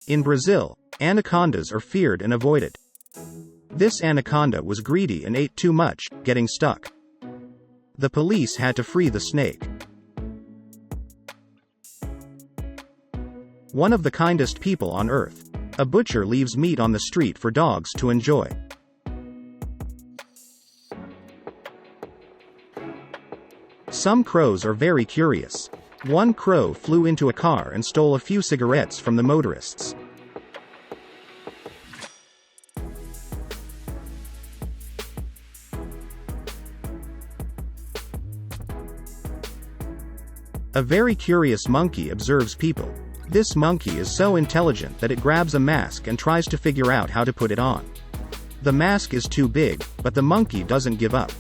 In Brazil, anacondas are feared and avoided. This anaconda was greedy and ate too much, getting stuck. The police had to free the snake. One of the kindest people on earth. A butcher leaves meat on the street for dogs to enjoy. Some crows are very curious. One crow flew into a car and stole a few cigarettes from the motorists. A very curious monkey observes people. This monkey is so intelligent that it grabs a mask and tries to figure out how to put it on. The mask is too big, but the monkey doesn't give up.